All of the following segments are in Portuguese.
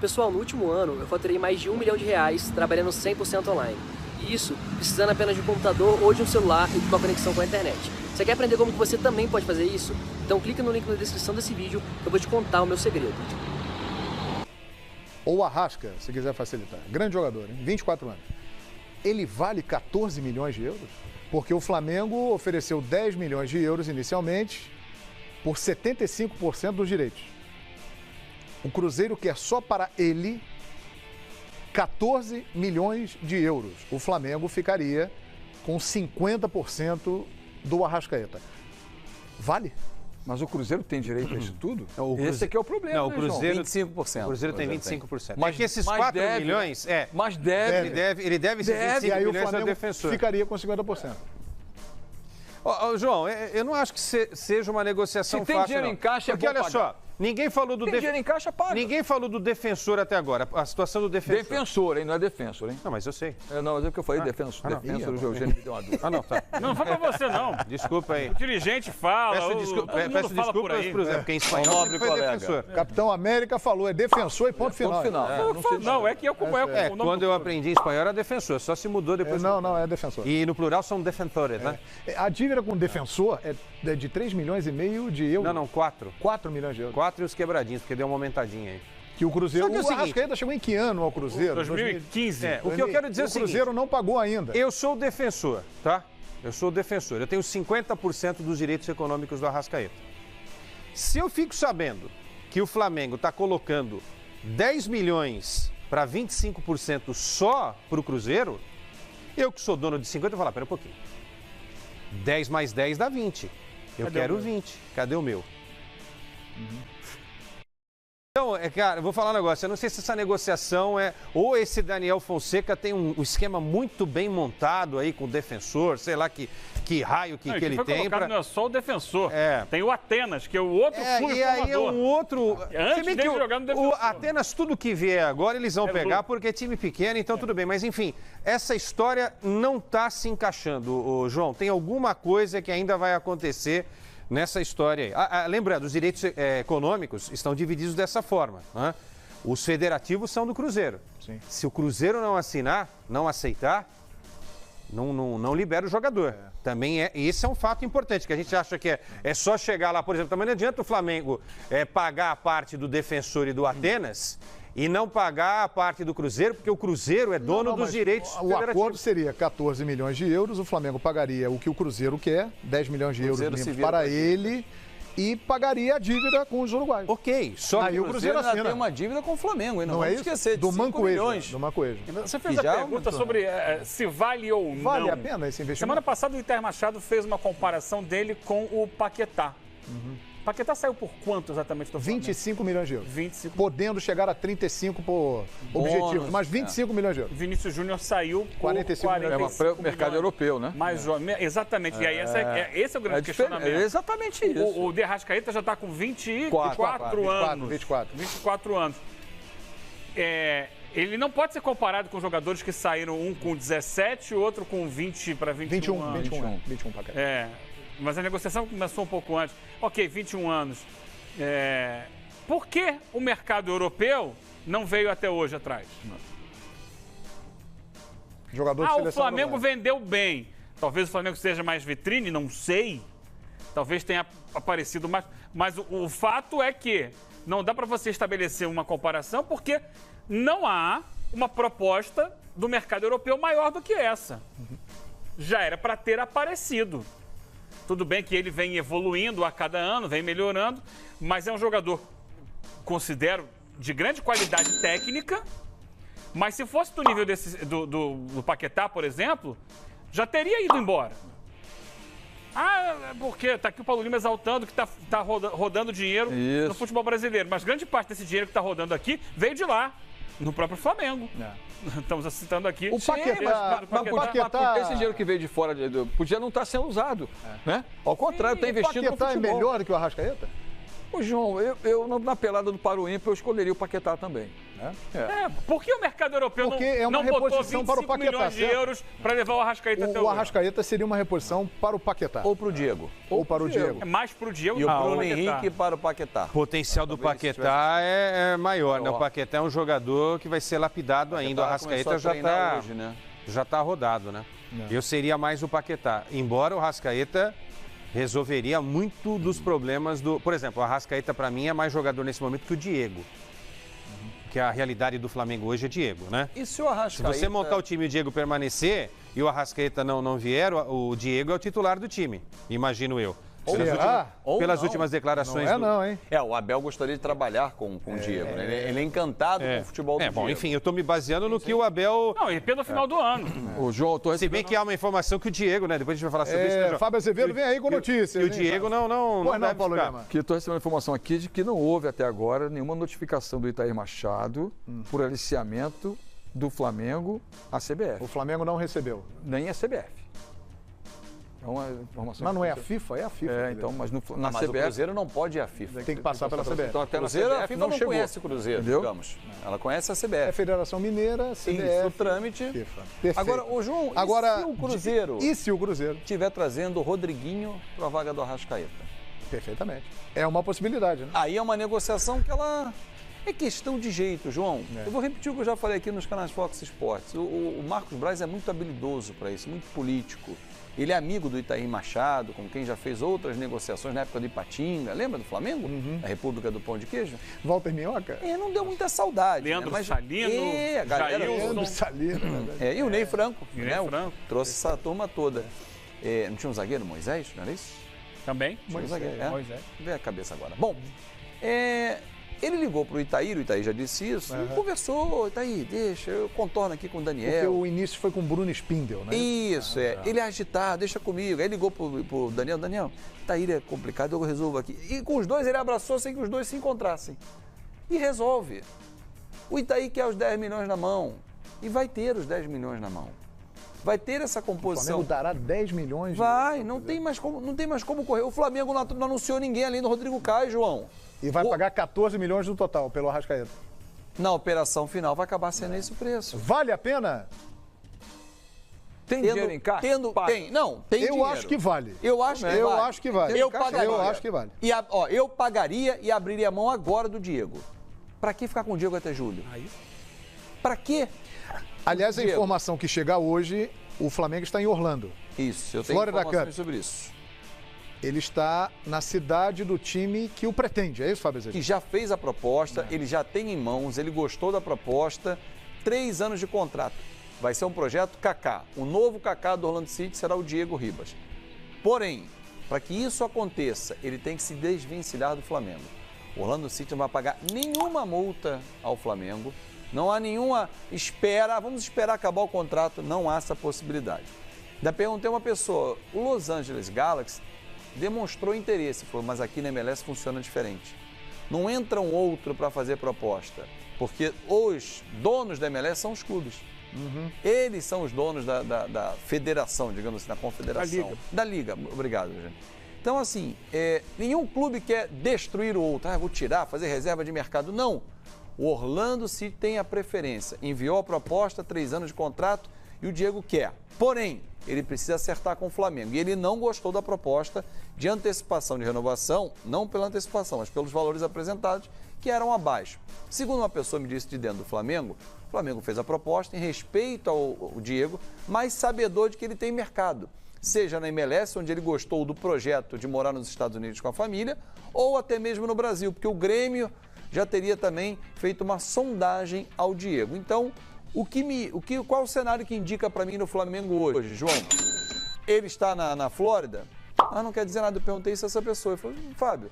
Pessoal, no último ano eu faturei mais de R$1 milhão trabalhando 100% online. E isso precisando apenas de um computador ou de um celular e de uma conexão com a internet. Você quer aprender como que você também pode fazer isso? Então clica no link na descrição desse vídeo que eu vou te contar o meu segredo. Ou Arrasca, se quiser facilitar. Grande jogador, hein? 24 anos. Ele vale 14 milhões de euros? Porque o Flamengo ofereceu 10 milhões de euros inicialmente por 75% dos direitos. O Cruzeiro quer só para ele 14 milhões de euros. O Flamengo ficaria com 50% do Arrascaeta. Vale? Mas o Cruzeiro tem direito a isso tudo? Esse aqui é o problema, não, o Cruzeiro, 25%. O Cruzeiro tem 25%. Mas que esses 4 milhões... Mas deve. Ele deve esses 25 e aí milhões o Flamengo ao defensor. Ficaria com 50%. João, eu não acho que seja uma negociação fácil. Se tem dinheiro em caixa, é bom porque olha pagar. Só, ninguém falou do dinheiro em caixa, paga. Ninguém falou do defensor até agora. A situação do defensor. Defensor, hein? Não é defensor, hein? Não, mas eu sei. Não, mas é porque eu falei defensor. Defensor, o Eugênio me deu uma dúvida. Não, tá. Não foi pra você, não. Desculpa aí. O dirigente fala, Peço desculpas por aí. porque em espanhol nobre foi colega. defensor. Capitão América falou, é defensor e ponto final. Ponto final. Não, é que eu acompanho o nome Quando eu aprendi em espanhol era defensor, só se mudou depois. Não, é defensor. E no plural são defensores, né? A dívida com o defensor é de 3 milhões e meio de euros. Não, 4. 4 milhões de euros. 4 e os quebradinhos, porque deu uma aumentadinha aí. Que o Cruzeiro... Só que é o o seguinte, Arrascaeta chegou em que ano ao Cruzeiro? 2015. O que eu quero dizer é o seguinte... O Cruzeiro não pagou ainda. Eu sou o defensor, tá? Eu sou o defensor. Eu tenho 50% dos direitos econômicos do Arrascaeta. Se eu fico sabendo que o Flamengo está colocando 10 milhões para 25% só para o Cruzeiro, eu que sou dono de 50, eu vou falar, pera um pouquinho. 10 mais 10 dá 20. Eu quero 20. Cadê o meu? Então, cara, eu vou falar um negócio. Eu não sei se essa negociação é... Ou esse Daniel Fonseca tem um esquema muito bem montado aí com o defensor, sei lá que raio que ele tem. Não é só o defensor. É. Tem o Atenas, que é o outro fundo e aí é um outro... Antes dele jogar no defensor. O Atenas, tudo que vier agora, eles vão pegar porque é time pequeno, então tudo bem. Mas, enfim, essa história não está se encaixando, João. Tem alguma coisa que ainda vai acontecer nessa história aí. Lembrando, os direitos econômicos estão divididos dessa forma, né? Os federativos são do Cruzeiro. Sim. Se o Cruzeiro não assinar, não aceitar, não libera o jogador. Também esse é um fato importante, que a gente acha que é só chegar lá, por exemplo, também não adianta o Flamengo pagar a parte do defensor e do Atenas e não pagar a parte do Cruzeiro, porque o Cruzeiro é dono dos direitos federativos. O acordo seria 14 milhões de euros, o Flamengo pagaria o que o Cruzeiro quer, 10 milhões de euros para ele, e pagaria a dívida com os uruguaios. Ok, só aí o Cruzeiro ainda tem uma dívida com o Flamengo, hein? Não vamos esquecer, de 5 milhões. Do Mancoejo. Você fez a pergunta sobre se vale ou não. Vale a pena esse investimento? Semana passada o Inter Machado fez uma comparação dele com o Paquetá. Paquetá saiu por quanto exatamente do Flamengo? 25 milhões de euros. 25. Podendo chegar a 35 por objetivo, mas 25 milhões de euros. Vinícius Júnior saiu por 45 milhões. É o mercado europeu, né? Exatamente. E aí esse é o grande questionamento. É exatamente isso. O De Arrascaeta já está com 24 anos. 24 anos. Ele não pode ser comparado com jogadores que saíram um com 17 e outro com 20 para 21 anos. 21 Paquetá. Mas a negociação começou um pouco antes. Ok, 21 anos. Por que o mercado europeu não veio até hoje atrás? Jogador de seleção o Flamengo vendeu bem. Talvez o Flamengo seja mais vitrine, não sei. Talvez tenha aparecido mais. Mas o fato é que não dá para você estabelecer uma comparação porque não há uma proposta do mercado europeu maior do que essa. Já era para ter aparecido. Tudo bem que ele vem evoluindo a cada ano, vem melhorando, mas é um jogador, considero, de grande qualidade técnica, mas se fosse do nível do Paquetá, por exemplo, já teria ido embora. Porque tá aqui o Paulo Lima exaltando que tá rodando dinheiro no futebol brasileiro, mas grande parte desse dinheiro que está rodando aqui veio de lá, no próprio Flamengo. Estamos citando aqui. O Paquetá, esse dinheiro que veio de fora podia não estar sendo usado, né? Ao contrário, está investindo no futebol. O Paquetá é melhor do que o Arrascaeta? Ô, João, eu na pelada do Paro Ímpar eu escolheria o Paquetá também. Por que o mercado europeu Porque é uma não botou reposição 25 para o Paquetá, milhões de certo? euros para levar o Arrascaeta até O o Arrascaeta seria uma reposição para o Paquetá. Ou pro Diego. Ou para o Diego. É mais pro Diego E o do que pro Bruno Paquetá. Henrique para o Paquetá. O potencial do Talvez Paquetá é maior, né? Maior. O Paquetá é um jogador que vai ser lapidado ainda. O Arrascaeta começou a já treinar está hoje, né? já tá rodado, né? Eu seria mais o Paquetá. Embora o Arrascaeta resolveria muito dos problemas do... Por exemplo, o Arrascaeta, para mim, é mais jogador nesse momento que o Diego. Que a realidade do Flamengo hoje é Diego, né? E se o Se Arrascaeta... você montar o time e o Diego permanecer e o Arrascaeta não vier, o Diego é o titular do time, imagino eu. Será? Pelas últimas declarações Não é não, hein? O Abel gostaria de trabalhar com o Diego, né? Ele é encantado com o futebol do Diego. Bom, enfim, eu estou me baseando no que o Abel... Não, e pelo final do ano. O João, eu tô Se bem que há uma informação que o Diego, né? Depois a gente vai falar sobre isso. né, João? Fábio Azevedo vem aí com notícias. E o hein, Diego Fábio? não Pois não, deve Paulo ficar. Lema. Que eu estou recebendo informação aqui de que não houve até agora nenhuma notificação do Itair Machado por aliciamento do Flamengo à CBF, O Flamengo não recebeu. nem a CBF. É uma informação. Mas não é a FIFA? É a FIFA. É, então, mas na Mas o CBF. Cruzeiro não pode ir à FIFA. Tem que passar pela CBF. Então, até na Cruzeiro, a CBF FIFA não não chegou. conhece o Cruzeiro, Entendeu? digamos. Ela conhece a É CBF. Federação Mineira, Sim, CBF, o trâmite. FIFA. Perfeito. Agora, ô João, Agora, e se o Cruzeiro E se o Cruzeiro? estiver trazendo o Rodriguinho para a vaga do Arrascaeta? Perfeitamente. É uma possibilidade, né? Aí é uma negociação que ela... É questão de jeito, João. Eu vou repetir o que eu já falei aqui nos canais Fox Sports. O Marcos Braz é muito habilidoso para isso, muito político. Ele é amigo do Itair Machado, com quem já fez outras negociações na época do Ipatinga. Lembra do Flamengo? A República do Pão de Queijo? Walter Minhoca? Não deu muita saudade. Leandro né? Salino, a galera... Jailson. Leandro Salino. E o Ney Franco, E o né? Ney Franco. Trouxe essa turma toda. Não tinha um zagueiro, Moisés, não era isso? Também. Tinha um zagueiro, Moisés. Vê a cabeça agora. Bom, ele ligou para o Itair já disse isso, e conversou, Itair, deixa, eu contorno aqui com o Porque Daniel. o início foi com o Bruno Spindel, né? Isso, ele é agitado, deixa comigo. Aí ligou pro Daniel, Itair é complicado, eu resolvo aqui. E com os dois ele abraçou sem que os dois se encontrassem. E resolve. O Itair quer os 10 milhões na mão, e vai ter os 10 milhões na mão. Vai ter essa O composição. Flamengo dará 10 milhões. Vai, não tem mais como correr. O Flamengo não anunciou ninguém além do Rodrigo Caio, João. E vai pagar 14 milhões no total pelo Arrascaeta. Na operação final vai acabar sendo esse o preço. Vale a pena? Tem dinheiro em caixa? Paga. Tem Eu dinheiro. acho que vale. Eu acho que Eu vale. acho que vale. Eu pagaria. Eu acho que vale. Eu pagaria e abriria a mão agora do Diego. Pra que ficar com o Diego até julho? Pra quê? Aliás, a Diego. informação que chega hoje, o Flamengo está em Orlando. Isso, eu tenho Florida informações Cup. sobre isso. Ele está na cidade do time que o pretende. É isso, Fábio Azevedo? Que já fez a proposta, ele já tem em mãos, ele gostou da proposta, 3 anos de contrato. Vai ser um projeto Kaká. O novo Kaká do Orlando City será o Diego Ribas. Porém, para que isso aconteça, ele tem que se desvencilhar do Flamengo. O Orlando City não vai pagar nenhuma multa ao Flamengo, não há nenhuma espera, vamos esperar acabar o contrato, não há essa possibilidade. Ainda perguntei a uma pessoa, o Los Angeles Galaxy demonstrou interesse, falou, mas aqui na MLS funciona diferente. Não entra um outro para fazer proposta, porque os donos da MLS são os clubes. Eles são os donos da federação, digamos assim, da confederação. Da Liga. Obrigado, gente. Então, assim, nenhum clube quer destruir o outro. Vou tirar, fazer reserva de mercado. Não. O Orlando City tem a preferência. Enviou a proposta, 3 anos de contrato, e o Diego quer. Porém, ele precisa acertar com o Flamengo. E ele não gostou da proposta de antecipação de renovação, não pela antecipação, mas pelos valores apresentados, que eram abaixo. Segundo uma pessoa me disse de dentro do Flamengo, o Flamengo fez a proposta em respeito ao Diego, mas sabedor de que ele tem mercado. Seja na MLS, onde ele gostou do projeto de morar nos Estados Unidos com a família, ou até mesmo no Brasil, porque o Grêmio já teria também feito uma sondagem ao Diego. Então, qual o cenário que indica para mim no Flamengo hoje, João? Ele está na Flórida? Não quer dizer nada, eu perguntei isso a essa pessoa. Eu falei, Fábio,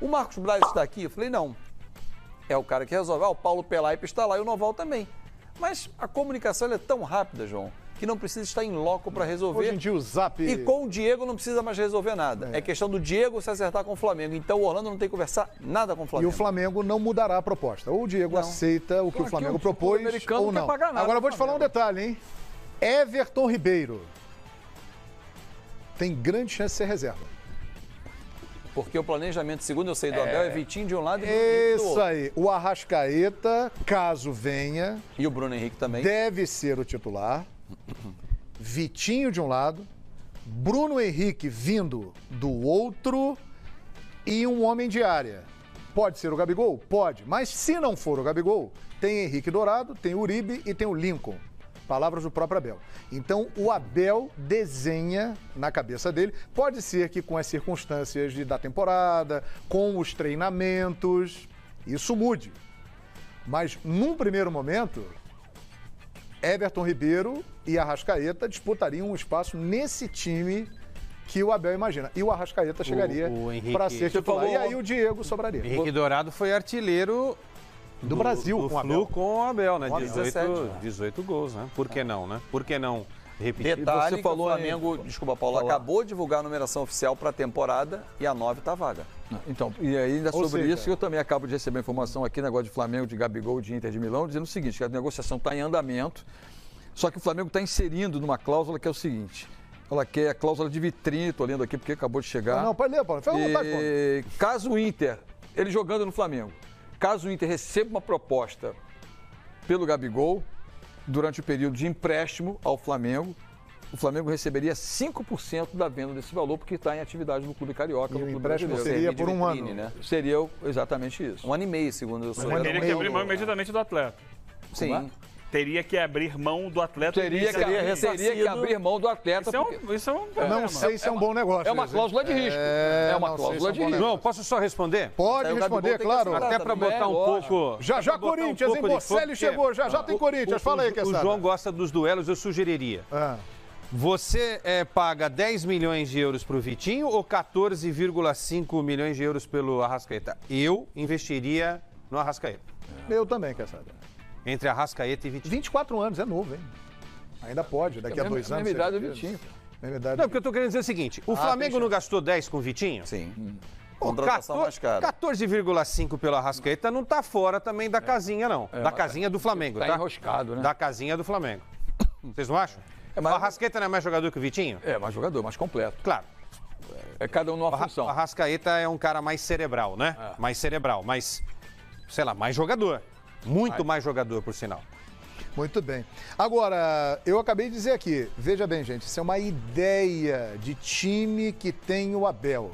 o Marcos Braz está aqui? Eu falei, não. É o cara que resolve. O Paulo Pelaipe está lá e o Noval também. Mas a comunicação ela é tão rápida, João, que não precisa estar em loco para resolver. Hoje em dia o Zap... E com o Diego não precisa mais resolver nada. É questão do Diego se acertar com o Flamengo. Então o Orlando não tem que conversar nada com o E Flamengo. o Flamengo não mudará a proposta. Ou o Diego aceita o que o Flamengo o propôs, americano ou não não. quer pagar nada Agora eu vou pro te falar um Flamengo. detalhe, hein? Everton Ribeiro tem grande chance de ser reserva. Porque o planejamento, segundo eu sei do Abel, é Vitinho de um lado e Bruno Henrique do Isso outro. aí. O Arrascaeta, caso venha, E o Bruno Henrique também. deve ser o titular. Vitinho de um lado, Bruno Henrique vindo do outro e um homem de área. Pode ser o Gabigol? Pode. Mas se não for o Gabigol, tem Henrique Dourado, tem Uribe e tem o Lincoln. Palavras do próprio Abel. Então, o Abel desenha na cabeça dele. Pode ser que com as circunstâncias da temporada, com os treinamentos, isso mude. Mas, num primeiro momento, Everton Ribeiro e Arrascaeta disputariam um espaço nesse time que o Abel imagina. E o Arrascaeta chegaria o Henrique- para ser titular. falou- E aí o Diego sobraria. Henrique Dourado foi artilheiro Do Brasil do com o Flu Abel. com o Abel, né? Com o Abel. 18 gols, né? Por que não, né? Por que não repetir? Detalhe Você que o falou em- Flamengo, desculpa, Paulo, acabou de divulgar a numeração oficial para a temporada e a 9 está vaga. Então, e ainda Ou sobre seja- isso, eu também acabo de receber informação aqui, negócio de Flamengo, de Gabigol, de Inter de Milão, dizendo o seguinte, que a negociação está em andamento, só que o Flamengo está inserindo numa cláusula que é o seguinte, ela quer a cláusula de vitrine, estou lendo aqui porque acabou de chegar. Não, pode ler, Paulo. Fica à vontade, Paulo. E, caso o Inter, ele jogando no Flamengo, caso o Inter receba uma proposta pelo Gabigol, durante o período de empréstimo ao Flamengo, o Flamengo receberia 5% da venda desse valor, porque está em atividade no Clube Carioca, E no o Clube empréstimo Brasileiro. seria Servir por de um vitrine, ano. né? Seria exatamente isso. 1 ano e meio, segundo eu sou. ano e Teria que meio. abrir mão imediatamente do atleta. Sim. Teria que abrir mão do atleta. Teria que abrir mão do atleta. Isso é porque um problema. Não sei se é um bom negócio. é uma isso, cláusula de risco. É uma não sei cláusula se é um de bom risco. João, posso só responder? Pode Aí o Gabigol responder, tem que claro. assinar. Até para também, botar um lógico. pouco... Já já pra botar Corinthians, um hein? pouco de Bocelli fogo, chegou, porque já tem Corinthians. Fala aí, o Quesada. João gosta dos duelos, eu sugeriria. Ah. Você paga 10 milhões de euros para o Vitinho ou 14,5 milhões de euros pelo Arrascaeta? Eu investiria no Arrascaeta. Eu também, Quesada. Entre Arrascaeta e Vitinho. 24 anos, é novo, hein? Ainda pode, daqui a 2 anos. Mesma idade do seja Vitinho. Mesma idade. Não, porque eu estou querendo dizer o seguinte, o Flamengo tem não gastou 10 com o Vitinho? Sim. Pô, Contratação mais cara. 14,5 pelo Arrascaeta não está fora também da casinha, não. Da casinha do Flamengo, Tá tá? enroscado, né? Da casinha do Flamengo. Vocês não acham? mas- O Arrascaeta não é mais jogador que o Vitinho? É, mais jogador, mais completo. Claro. É cada um numa O função. Arrascaeta é um cara mais cerebral, né? Mais cerebral, mais, sei lá, mais jogador. Muito mais jogador, por sinal. Muito bem. Agora, eu acabei de dizer aqui, veja bem, gente, isso é uma ideia de time que tem o Abel.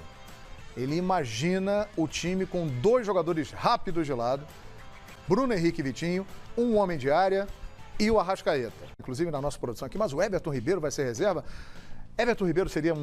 Ele imagina o time com 2 jogadores rápidos de lado, Bruno Henrique e Vitinho, um homem de área e o Arrascaeta. Inclusive na nossa produção aqui, mas o Everton Ribeiro vai ser reserva. Everton Ribeiro seria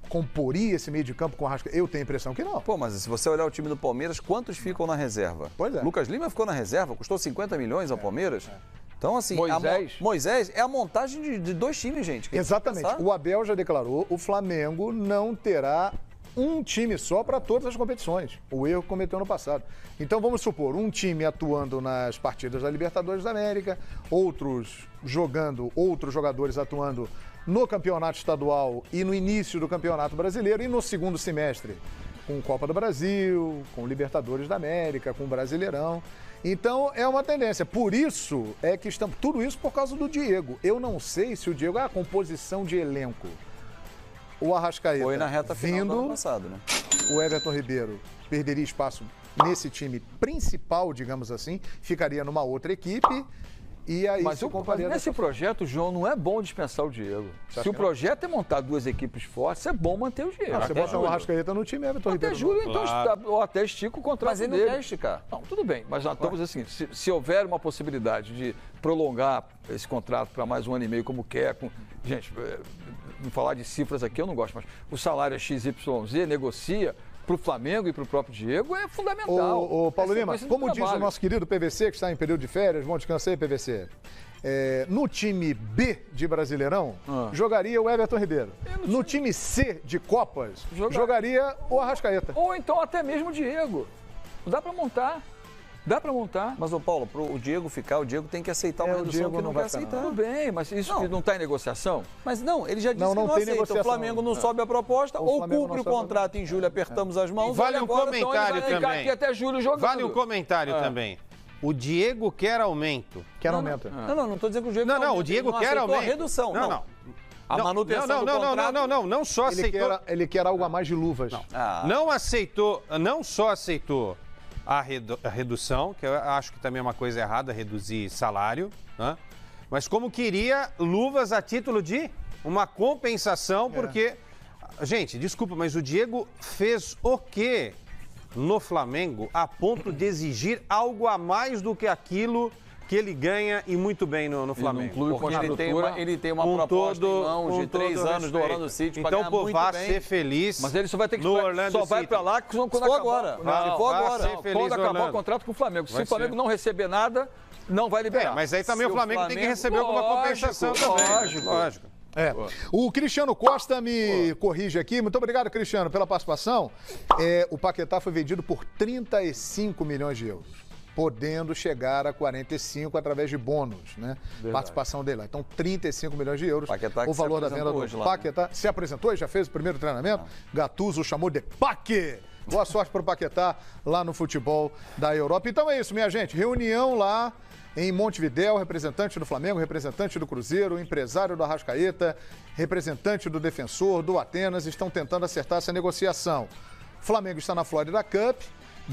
comporia esse meio de campo com o Arrascaeta? Eu tenho a impressão que não. Pô, mas se você olhar o time do Palmeiras, quantos ficam na reserva? Pois é. Lucas Lima ficou na reserva, custou 50 milhões ao Palmeiras. Então, assim, Moisés. Moisés é a montagem de 2 times, gente. que Exatamente. tem que pensar. O Abel já declarou, o Flamengo não terá um time só para todas as competições. O erro que cometeu no passado. Então vamos supor, um time atuando nas partidas da Libertadores da América, outros jogadores atuando no campeonato estadual e no início do campeonato brasileiro e no segundo semestre com Copa do Brasil, com Libertadores da América, com Brasileirão. Então é uma tendência. Por isso é que estamos. Tudo isso por causa do Diego. Eu não sei se o Diego é a composição de elenco. O Arrascaeta Foi na reta final do ano vindo, passado, né? o Everton Ribeiro perderia espaço nesse time principal, digamos assim, ficaria numa outra equipe e aí Mas se mas comparia nesse projeto, João, não é bom dispensar o Diego. Se acha o que projeto é montar 2 equipes fortes, é bom manter o Diego. Você bota o Arrascaeta no time, Everton Até Ribeiro. julho, então, ou até estica o contrato Mas ele não dele. quer esticar. Não, tudo bem, mas nós estamos assim, se houver uma possibilidade de prolongar esse contrato para mais 1 ano e meio, como quer, gente, não falar de cifras aqui eu não gosto, mas o salário é XYZ, negocia, para o Flamengo e para o próprio Diego é fundamental. Ô, Paulo É Lima, sequência de como diz o trabalho. nosso querido PVC, que está em período de férias, bom descanso aí, PVC. No time B de Brasileirão, jogaria o Everton Ribeiro. No time C de Copas, jogaria o Arrascaeta. Ou então até mesmo o Diego. Dá para montar. Dá para montar. Mas, ô Paulo, para o Diego ficar, o Diego tem que aceitar uma o redução Diego que não não vai quer ficar, aceitar. Tudo bem, mas isso Não. que não está em negociação? Mas não, ele já disse Não, que não não tem aceita. negociação. O Flamengo não sobe a proposta, O ou Flamengo cumpre não o sobe a contrato em julho, apertamos as mãos. Vale ou um agora, Então ele comentário vai ficar também. aqui até julho jogando. Vale um comentário também. O Diego quer aumento. Quer aumento. Não estou dizendo que o Diego Não, quer o aumento, Diego ele não quer aceitou aumento. a redução. Não. A manutenção do contrato... Não só aceitou... Ele quer algo a mais de luvas. Não só aceitou a redução, que eu acho que também é uma coisa errada, reduzir salário, né? Mas como queria luvas a título de uma compensação, porque... Gente, desculpa, mas o Diego fez o quê no Flamengo a ponto de exigir algo a mais do que aquilo que ele ganha e muito bem no Flamengo? Porque ele tem uma proposta em mãos de 3 anos do Orlando City para ganhar muito bem. Então, ser feliz. Mas ele só vai ter que só vai para lá quando agora. Quando acabar o contrato com o Flamengo. Se o Flamengo não receber nada, não vai liberar. Mas aí também o Flamengo tem que receber alguma compensação também. Lógico. O Cristiano Costa me corrige aqui. Muito obrigado, Cristiano, pela participação. O Paquetá foi vendido por 35 milhões de euros, podendo chegar a 45 através de bônus, né? Participação dele lá. Então, 35 milhões de euros. Paquetá o valor da venda do Paquetá. Se apresentou e já fez o primeiro treinamento? Gattuso chamou de Paque. Boa sorte para o Paquetá lá no futebol da Europa. Então é isso, minha gente. Reunião lá em Montevidéu, representante do Flamengo, representante do Cruzeiro, empresário do Arrascaeta, representante do Defensor, do Atenas, estão tentando acertar essa negociação. O Flamengo está na Florida Cup.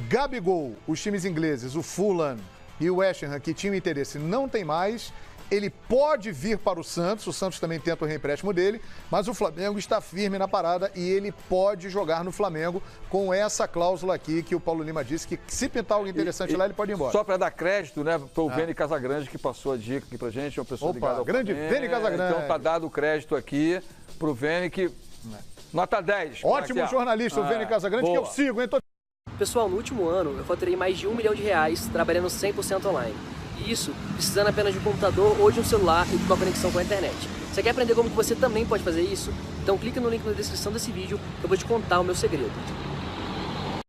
Gabigol, os times ingleses, o Fulham e o West Ham, que tinham interesse, não tem mais. Ele pode vir para o Santos também tenta o reempréstimo dele, mas o Flamengo está firme na parada e ele pode jogar no Flamengo com essa cláusula aqui que o Paulo Lima disse que se pintar algo interessante lá, ele pode ir embora. Só para dar crédito, né, para o Vene Casagrande, que passou a dica aqui para gente, uma pessoa ligada ao grande Vene Casagrande. Então tá dado o crédito aqui para o Vene, que nota 10. Ótimo jornalista, o Vene Casagrande, que eu sigo, hein? Pessoal, no último ano eu faturei mais de R$1 milhão trabalhando 100% online. E isso precisando apenas de um computador ou de um celular e de uma conexão com a internet. Você quer aprender como que você também pode fazer isso? Então clica no link na descrição desse vídeo que eu vou te contar o meu segredo.